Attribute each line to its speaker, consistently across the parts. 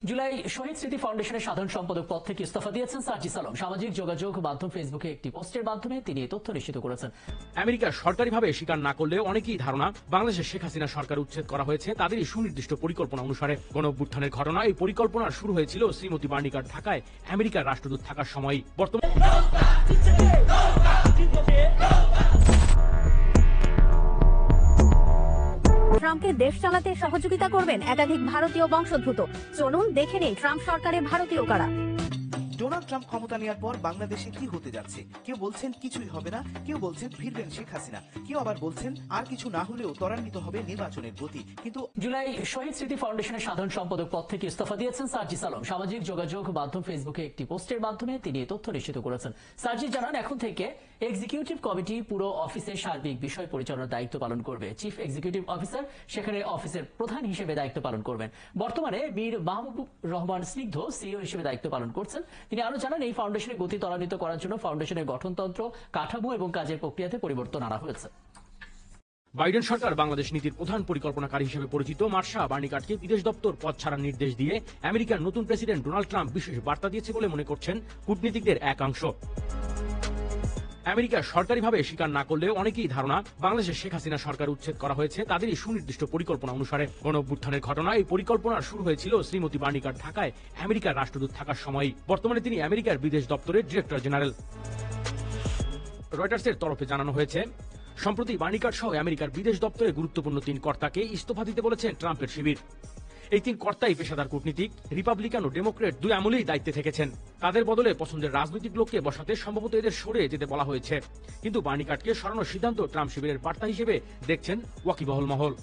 Speaker 1: জুলাই শহীদ স্মৃতি ফাউন্ডেশনের সাধারণ সম্পাদক পদ থেকে ইস্তফা দিয়েছেন সার্জিস আলম। সামাজিক যোগাযোগ মাধ্যম ফেসবুকে একটি পোস্টের মাধ্যমে তিনি তথ্য নিশ্চিত করেছেন।
Speaker 2: আমেরিকা সরকারিভাবে স্বীকার না করলেও অনেকেই ধারণা বাংলাদেশে শেখ হাসিনা সরকার উচ্ছেদ করা হয়েছে তাদেরই সুনির্দিষ্ট পরিকল্পনা অনুসারে। গণঅভ্যুত্থানের ঘটনা এই পরিকল্পনা শুরু হয়েছিল শ্রীমতী বার্নিকার ঢাকায় আমেরিকার রাষ্ট্রদূত থাকার সময়ই। বর্তমানে
Speaker 3: ট্রাম্পকে দেশ চালাতে সহযোগিতা করবেন একাধিক ভারতীয় বংশোদ্ভূত। চলুন দেখে নেই ট্রাম্প সরকারের ভারতীয় কারা।
Speaker 4: ডোনাল্ড ট্রাম্প ক্ষমতা নেওয়ার পর বাংলাদেশে কি হতে যাচ্ছে? কেউ বলছেন কিছুই হবে না, কেউ বলছেন ফিরবেন শেখ হাসিনা, কেউ আবার বলছেন আর কিছু না হলেও ত্বরান্বিত হবে নির্বাচনের গতি। কিন্তু
Speaker 1: জুলাই শহীদ স্মৃতি ফাউন্ডেশনের সাধারণ সম্পাদক পদ থেকে ইস্তফা দিয়েছেন সার্জিস আলম। সামাজিক যোগাযোগ মাধ্যম ফেসবুকে একটি পোস্টের মাধ্যমে তিনি তথ্য নিশ্চিত করেছেন। সার্জিস জানান, এখন থেকে এক্সিকিউটিভ কমিটি পুরো অফিসের সার্বিক বিষয় পরিচালনার দায়িত্ব পালন করবে। চিফ এক্সিকিউটিভ অফিসার সেখানে অফিসের প্রধান হিসেবে দায়িত্ব পালন করবেন। বর্তমানে মীর মাহবুব রহমান স্নিগ্ধ সিইও হিসেবে দায়িত্ব পালন করছেন। তিনি আরো জানান, এই ফাউন্ডেশনের গতি ত্বরান্বিত করার জন্য ফাউন্ডেশনের গঠনতন্ত্র, কাঠামো এবং কাজের প্রক্রিয়াতে পরিবর্তন আনা হয়েছে।
Speaker 2: বাইডেন সরকার বাংলাদেশ নীতির প্রধান পরিকল্পনাকারী হিসেবে পরিচিত মার্শা বার্নিকাটকে বিদেশ দপ্তর পদ ছাড়ার নির্দেশ দিয়ে আমেরিকার নতুন প্রেসিডেন্ট ডোনাল্ড ট্রাম্প বিশেষ বার্তা দিয়েছে বলে মনে করছেন কূটনীতিকদের একাংশ। আমেরিকা সরকারিভাবে স্বীকার না করলেও অনেকেই ধারণা বাংলাদেশে শেখ হাসিনা সরকার উচ্ছেদ করা হয়েছে তাদেরই সুনির্দিষ্ট পরিকল্পনা অনুসারে। গণঅভ্যুত্থানের ঘটনা এই পরিকল্পনা শুরু হয়েছিল শ্রীমতী বার্নিকার ঢাকায় আমেরিকার রাষ্ট্রদূত থাকার সময়ই। বর্তমানে তিনি আমেরিকার বিদেশ দপ্তরের ডিরেক্টর জেনারেল। রয়টার্সের তরফে জানানো হয়েছে, সম্প্রতি বার্নিকাট সহ আমেরিকার বিদেশ দপ্তরে গুরুত্বপূর্ণ 3 কর্তাকে ইস্তফা দিতে বলেছেন ট্রাম্পের শিবির। এই 3 কর্তাই পেশাদার কূটনীতিক, রিপাবলিকান ও ডেমোক্রেট 2 আমলেই দায়িত্বে থেকেছেন। তাদের বদলে পছন্দের রাজনৈতিক লোককে বসাতে সম্ভবত এদের সরে যেতে বলা হয়েছে। কিন্তু বার্নিকাটকে সরানোর সিদ্ধান্ত ট্রাম্প শিবিরের বার্তা হিসেবে দেখছেন ওয়াকিবহল মহল।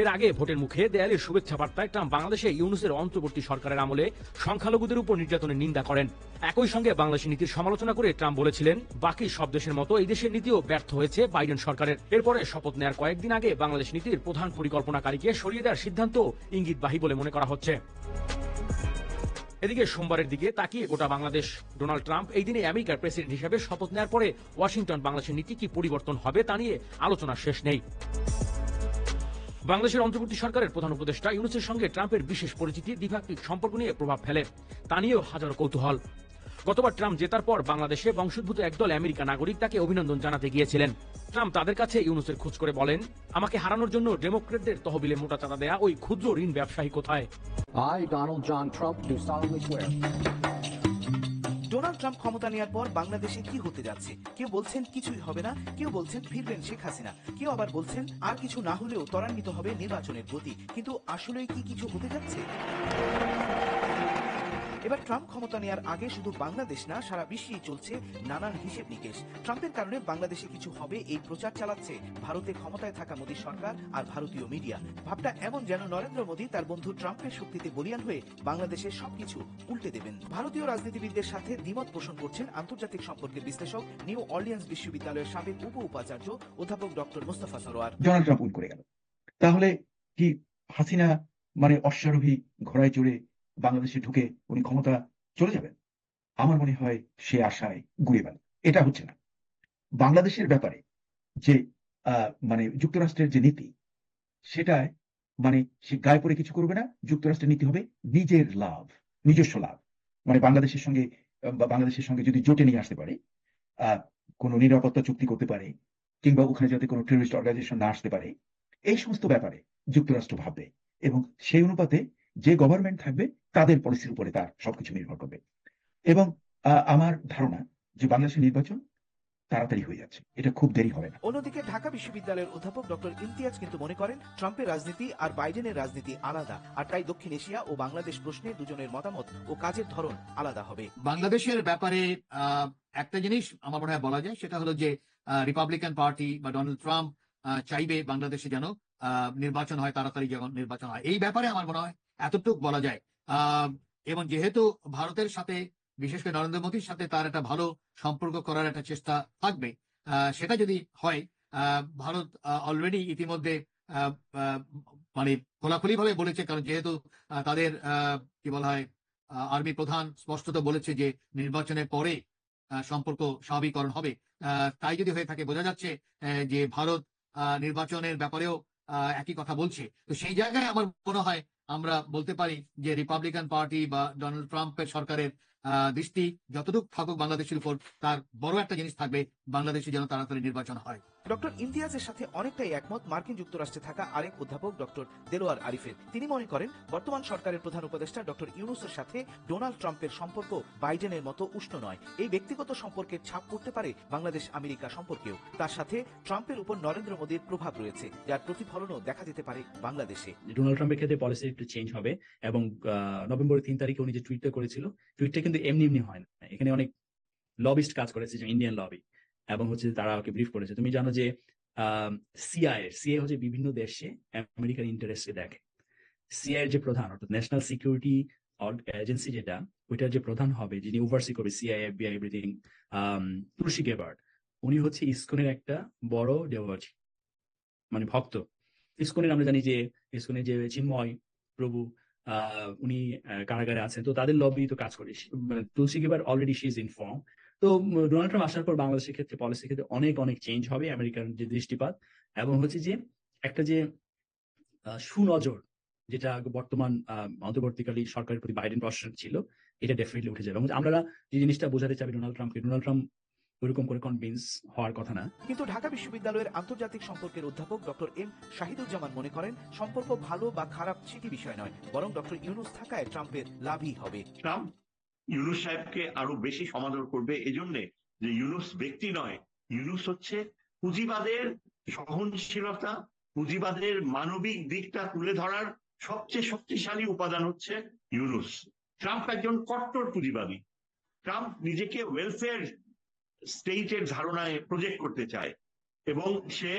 Speaker 2: এর আগে ভোটের মুখে দেয়ালের শুভেচ্ছা বার্তায় ট্রাম্প বাংলাদেশে ইউনূসের অন্তর্বর্তী সরকারের আমলে সংখ্যালঘুদের উপর নির্যাতনের নিন্দা করেন। একই সঙ্গে বাংলাদেশের নীতির সমালোচনা করে ট্রাম্প বলেছিলেন, বাকি সব দেশের মতো এই দেশের নীতিও ব্যর্থ হয়েছে বাইডেন সরকারের। এরপরে শপথ নেওয়ার কয়েকদিন আগে বাংলাদেশ নীতির প্রধান পরিকল্পনাকারীকে সরিয়ে দেওয়ার সিদ্ধান্ত ইঙ্গিতবাহী বলে মনে করা হচ্ছে। এদিকে সোমবারের দিকে তাকিয়ে গোটা বাংলাদেশ। ডোনাল্ড ট্রাম্প এই দিনে আমেরিকার প্রেসিডেন্ট হিসেবে শপথ নেওয়ার পরে ওয়াশিংটন বাংলাদেশের নীতি কি পরিবর্তন হবে তা নিয়ে আলোচনা শেষ নেই। বাংলাদেশের অন্তর্বর্তী সরকারের প্রধান উপদেষ্টা ইউনূসের সঙ্গে ট্রাম্পের বিশেষ পরিচিতি দ্বিপাক্ষিক সম্পর্ক নিয়ে প্রভাব ফেলে, তা নিয়েও হাজারো কৌতূহল। গতবার ট্রাম্প জেতার পর বাংলাদেশে বংশোদ্ভূত একদল আমেরিকা নাগরিক তাকে অভিনন্দন জানাতে গিয়েছিলেন। ট্রাম্প তাদের কাছে ইউনূসের খোঁজ করে বলেন, আমাকে হারানোর জন্য ডেমোক্রেটদের তহবিলে মোটা চাঁদা দেয়া ওই ক্ষুদ্র ঋণ ব্যবসায়ী কোথায়?
Speaker 5: I, Donald John Trump, do solemnly swear.
Speaker 4: Donald Trump ক্ষমতা নেওয়ার পর বাংলাদেশে কি হতে যাচ্ছে? কেউ বলছেন কিছুই হবে না, কেউ বলছেন ফিরবেন শেখ হাসিনা, কেউ আবার বলছেন আর কিছু না হলেও ত্বরান্বিত হবে নির্বাচনের গতি। কিন্তু আসলেই কি কিছু হতে যাচ্ছে? এবার ট্রাম্প ক্ষমতা নেওয়ার আগে শুধু বাংলাদেশ না, সারা বিশ্বেই চলছে নানান হিসেব নিকেশ। ট্রাম্পের কারণে বাংলাদেশে কিছু হবে এই প্রচার চালাচ্ছে ভারতে ক্ষমতায় থাকা মোদী সরকার আর ভারতীয় মিডিয়া। ভাবটা এমন যেন নরেন্দ্র মোদী তার বন্ধু ট্রাম্পের শক্তিতে বলিয়ান হয়ে বাংলাদেশের সবকিছু উল্টে দেবেন। ভারতীয় রাজনীতিবিদদের সাথে দ্বিমত পোষণ করছেন আন্তর্জাতিক সম্পর্কের বিশ্লেষক, নিউ অর্লিয়ান্স বিশ্ববিদ্যালয়ের সাবেক উপাচার্য অধ্যাপক doctor Mostafa Sarwar.
Speaker 6: Donald Trump win করে গেল, তাহলে কি হাসিনা মানে অশ্বারোহী ঘোড়ায় চড়ে বাংলাদেশে ঢুকে উনি ক্ষমতা চলে যাবেন? আমার মনে হয় সে আশায় গুড়িয়ে গেল। এটা হচ্ছে না। বাংলাদেশের ব্যাপারে যে মানে যুক্তরাষ্ট্রের যে নীতি, সেটায় মানে সে গায়ে পড়ে কিছু করবে না। যুক্তরাষ্ট্রের নীতি হবে নিজের লাভ, নিজস্ব লাভ। মানে বাংলাদেশের সঙ্গে যদি জোটে নিয়ে আসতে পারে, কোনো নিরাপত্তা চুক্তি করতে পারে, কিংবা ওখানে যাতে কোনো টেররিস্ট অর্গানাইজেশন না আসতে পারে, এই সমস্ত ব্যাপারে যুক্তরাষ্ট্র ভাববে এবং সেই অনুপাতে যে গভর্নমেন্ট থাকবে তাদের পলিসির উপরে তার সবকিছু নির্ভর করবে। এবং আমার ধারণা যে বাংলাদেশের নির্বাচন তাড়াতাড়ি হয়ে যাচ্ছে, এটা খুব দেরি হবে না।
Speaker 4: অন্যদিকে ঢাকা বিশ্ববিদ্যালয়ের অধ্যাপক ডক্টর ইমতিয়াজ কিন্তু মনে করেন ট্রাম্পের রাজনীতি আর বাইডেনের রাজনীতি আলাদা, আর তাই দক্ষিণ এশিয়া ও বাংলাদেশ প্রশ্নে দুজনের মতামত ও কাজের ধরন আলাদা হবে।
Speaker 7: বাংলাদেশের ব্যাপারে একটা জিনিস আমার মনে হয় বলা যায়, সেটা হলো যে রিপাবলিকান পার্টি বা ডোনাল্ড ট্রাম্প চাইবে বাংলাদেশে যেন নির্বাচন হয়, তাড়াতাড়ি যেমন নির্বাচন হয়। এই ব্যাপারে আমার মনে হয় এতটুক বলা যায়। এবং যেহেতু ভারতের সাথে, বিশেষ করে নরেন্দ্র মোদীর সাথে তার একটা ভালো সম্পর্ক করার একটা চেষ্টা থাকবে, সেটা যদি হয়, ভারত অলরেডি ইতিমধ্যে মানে খোলাখুলি ভাবে বলেছে, কারণ যেহেতু তাদের কি বলা হয় আর্মি প্রধান স্পষ্টত বলেছে যে নির্বাচনের পরে সম্পর্ক স্বাভাবিকরণ হবে। তাই যদি হয়ে থাকে, বোঝা যাচ্ছে যে ভারত নির্বাচনের ব্যাপারেও একই কথা বলছে। তো সেই জায়গায় আমার মনে হয় আমরা বলতে পারি যে রিপাবলিকান পার্টি বা ডোনাল্ড ট্রাম্পের সরকারের দৃষ্টি যতটুকু থাকুক বাংলাদেশের উপর, তার বড় একটা জিনিস থাকবে, বাংলাদেশে যেন তাড়াতাড়ি নির্বাচন হয়।
Speaker 4: ডক্টর ইমতিয়াজের সাথে অনেকটাই একমত মার্কিন যুক্তরাষ্ট্রে থাকা আরেক অধ্যাপক ডক্টর দেলোয়ার আরিফের। তিনি মনে করেন বর্তমান সরকারের প্রধান উপদেষ্টা ডক্টর ইউনূসের সাথে ডোনাল্ড ট্রাম্পের সম্পর্ক বাইডেনের মতো উষ্ণ নয়। এই ব্যক্তিগত সম্পর্কের ছাপ পড়তে পারে বাংলাদেশ আমেরিকা সম্পর্কেও। তার সাথে ট্রাম্পের উপর নরেন্দ্র মোদীর প্রভাব রয়েছে, যার প্রতিফলনও দেখা যেতে পারে বাংলাদেশে।
Speaker 8: ডোনাল্ড ট্রাম্পের ক্ষেত্রে পলিসি একটু চেঞ্জ হবে এবং নভেম্বরের 3 তারিখে উনি যে টুইটটা করেছিল, টুইটটা কিন্তু এমনি এমনি হয় না। এখানে অনেক লবিস্ট কাজ করেছে, যে ইন্ডিয়ান লবি, এবং হচ্ছে তারা ওকে ব্রিফ করেছে। তুমি জানো যে সিআইএ হচ্ছে বিভিন্ন দেশে আমেরিকার ইন্টারেস্টে দেখে। সিআইএর যে প্রধান, অর্থাৎ ন্যাশনাল সিকিউরিটি এজেন্সি যেটা, ওইটার যে প্রধান হবে, যিনি ওভারসি করবে সিআইএ, এফবিআই, এভরিথিং, তুলসী গেবার্ড, উনি হচ্ছে ইসকনের একটা বড় দেবজি, মানে ভক্ত। ইসকনের আমরা জানি যে ইসকনের যে চিন্ময় প্রভু, উনি কারাগারে আছেন, তো তাদের লবি তো কাজ করে। Tulsi Gabbard already she is inform. তো ডোনাল্ড ট্রাম্প আসার পর বাংলাদেশের ক্ষেত্রে পলিসির ক্ষেত্রে অনেক অনেক চেঞ্জ হবে, আমেরিকার যে দৃষ্টিপাত, এবং হচ্ছে যে একটা যে সুনজর যেটা বর্তমান অন্তর্বর্তীকালীন সরকারের প্রতি বাইডেন প্রশাসন ছিল, এটা ডেফিনেটলি উঠে যাবে। এবং আমরা যে জিনিসটা বোঝাতে চাই ডোনাল্ড ট্রাম্প ওইরকম করে কনভিন্স হওয়ার কথা না।
Speaker 4: কিন্তু ঢাকা বিশ্ববিদ্যালয়ের আন্তর্জাতিক সম্পর্কের অধ্যাপক ডক্টর এম শাহিদুজ্জামান মনে করেন সম্পর্ক ভালো বা খারাপ সেটি বিষয় নয়, বরং ডক্টর ইউনূস থাকায় ট্রাম্পের লাভই হবে।
Speaker 9: ট্রাম্প ইউনূস সাহেবকে আরো বেশি সমাদর করবে এজন্য যে ইউনূস ব্যক্তি নয়, ইউনূস হচ্ছে পুঁজিবাদের সহনশীলতা, পুঁজিবাদের মানবিক দিকটা তুলে ধরার সবচেয়ে শক্তিশালী উপাদান হচ্ছে ইউনূস। ট্রাম্প একজন কট্টর পুঁজিবাদী। ট্রাম্প নিজেকে ওয়েলফেয়ার স্টেটের ধারণায় প্রজেক্ট করতে চায়, এবং সে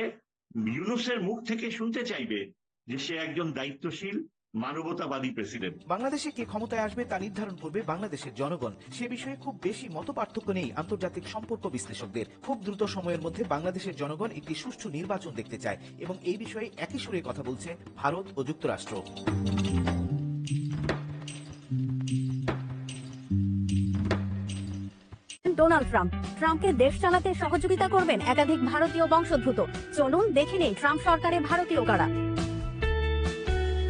Speaker 9: ইউনূসের মুখ থেকে শুনতে চাইবে যে সে একজন দায়িত্বশীল মানবতাবাদী প্রেসিডেন্ট।
Speaker 4: বাংলাদেশে কে ক্ষমতায় আসবে তা নির্ধারণ করবে বাংলাদেশের জনগণ। সে বিষয়ে খুব বেশি মতপার্থক্য নেই আন্তর্জাতিক সম্পর্ক বিশ্লেষকদের। খুব দ্রুত সময়ের মধ্যে বাংলাদেশের জনগণ একটি সুষ্ঠু নির্বাচন দেখতে চায়, এবং এই বিষয়ে একই সুরে কথা বলছে ভারত ও যুক্তরাষ্ট্র।
Speaker 3: ডোনাল্ড ট্রাম্পকে দেশ চালাতে সহযোগিতা করবেন একাধিক ভারতীয় বংশোদ্ভূত। চলুন দেখে নেই ট্রাম্প সরকারে ভারতীয় কারা।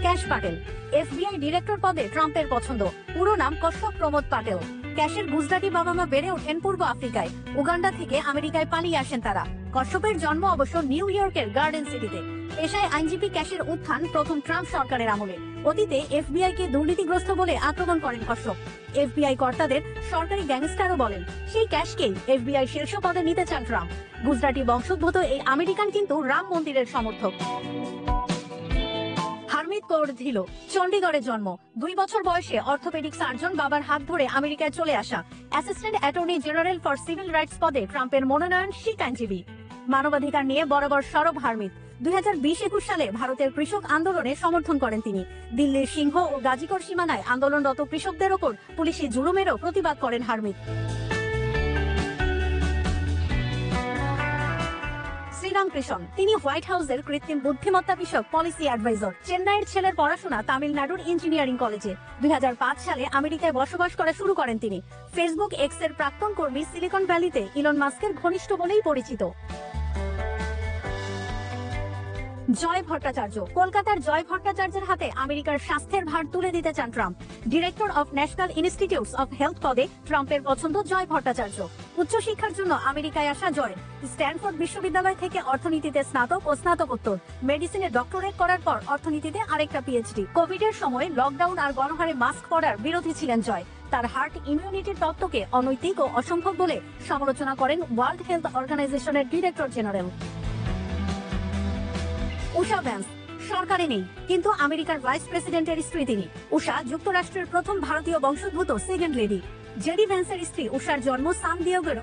Speaker 3: ক্যাশ পাটেল এফবিআই ডিরেক্টর পদে ট্রাম্পের পছন্দ। পুরো নাম কশ্যপ প্রমোদ পাটেল। ক্যাশের গুজরাটি বাবা মা বেড়ে ওঠেন পূর্ব আফ্রিকায়। উগান্ডা থেকে আমেরিকায় পালিয়ে আসেন তারা। কশ্যপের জন্ম অবশ্য নিউ ইয়র্কের গার্ডেন সিটিতে। পেশায় আইনজীবী, ক্যাশের উত্থান প্রথম ট্রাম্প সরকারের আমলে। অতীতে এফবিআই কে দুর্নীতিগ্রস্ত বলে আক্রমণ করেন কশ্যপ। এফবিআই কর্তাদের সরকারি গ্যাংস্টারও বলেন। সেই ক্যাশকেই এফবিআই শীর্ষ পদে নিতে চান ট্রাম্প। গুজরাটি বংশোদ্ভূত এই আমেরিকান কিন্তু রাম মন্দিরের সমর্থক। হারমিত কৌর ধিলো চণ্ডীগড়ে জন্ম। 2 বছর বয়সে অর্থোপেডিক সার্জন বাবার হাত ধরে আমেরিকায় চলে আসা। Assistant attorney general for civil rights পদে ট্রাম্পের মনোনয়ন শিখ আইনজীবী। মানবাধিকার নিয়ে বরাবর সরব হারমিত। 2020-21 সালে ভারতের কৃষক আন্দোলনে সমর্থন করেন তিনি। দিল্লির সিংহ ও গাজীকর সীমানায় আন্দোলনরত কৃষকদের ওপর পুলিশি জুলুমেরও প্রতিবাদ করেন হারমিত। শ্রীরামকৃষ্ণ তিনি হোয়াইট হাউসের কৃত্রিম বুদ্ধিমত্তা বিষয়ক পলিসি অ্যাডভাইজার। চেন্নাইয়ের ছেলের পড়াশোনা তামিলনাড়ুর ইঞ্জিনিয়ারিং কলেজে। 2005 সালে আমেরিকায় বসবাস করা শুরু করেন তিনি। ফেসবুক এক্স এর প্রাক্তন কর্মী, সিলিকন ভ্যালিতে ইলন মাস্কের ঘনিষ্ঠ বলেই পরিচিত। জয় ভট্টাচার্য কলকাতার জয় ভট্টাচার্যের হাতে আমেরিকার স্বাস্থ্যের ভার তুলে দিতে চান Trump. Director of national institutes of health পদে ট্রাম্পের পছন্দ জয় ভট্টাচার্য। উচ্চশিক্ষার জন্য আমেরিকায় আসা জয় স্ট্যানফোর্ড বিশ্ববিদ্যালয় থেকে অর্থনীতিতে স্নাতক ও স্নাতকোত্তর, মেডিসিনে ডক্টরেট করার পর অর্থনীতিতে আরেকটা পিএইচডি। কোভিডের সময় লকডাউন আর গণহারে মাস্ক পরার বিরোধী ছিলেন জয়। তার হার্ট ইমিউনিটির তত্ত্বকে অনৈতিক ও অসম্ভব বলে সমালোচনা করেন ওয়ার্ল্ড হেলথ অর্গানাইজেশনের ডিরেক্টর জেনারেল। উষা ভ্যান্স সরকারে নেই, কিন্তু আমেরিকার ভাইস প্রেসিডেন্টের স্ত্রী তিনি। উষা যুক্তরাষ্ট্রের প্রথম ভারতীয় বংশোদ্ভূত সেকেন্ড লেডি। জেডি ভ্যান্সের স্ত্রী উষার জন্ম সান দিয়েগোর